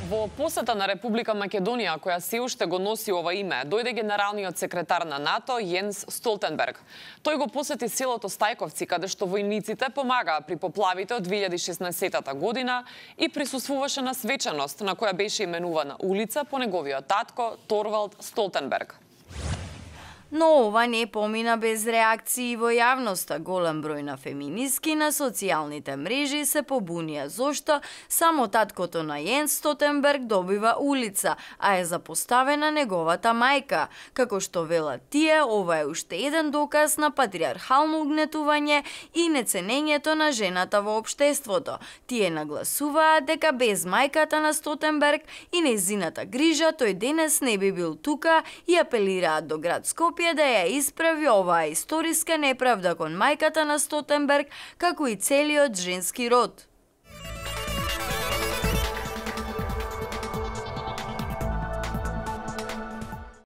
Во посета на Република Македонија, која се уште го носи ова име, дојде генералниот секретар на НАТО Јенс Столтенберг. Тој го посети селото Стајковци, каде што војниците помагаа при поплавите од 2016 година и присуствуваше на свечаност на која беше именувана улица по неговиот татко Торвалд Столтенберг. Но ова не помина без реакции во јавноста. Голем број на феминистки на социјалните мрежи се побунија зошто само таткото на Јенс Столтенберг добива улица, а е запоставена неговата мајка. Како што велат тие, ова е уште еден доказ на патриархално угнетување и неценењето на жената во општеството. Тие нагласуваат дека без мајката на Столтенберг и нејзината грижа тој денес не би бил тука и апелираат до град Скопје да ја исправи оваа историска неправда кон мајката на Столтенберг, како и целиот женски род.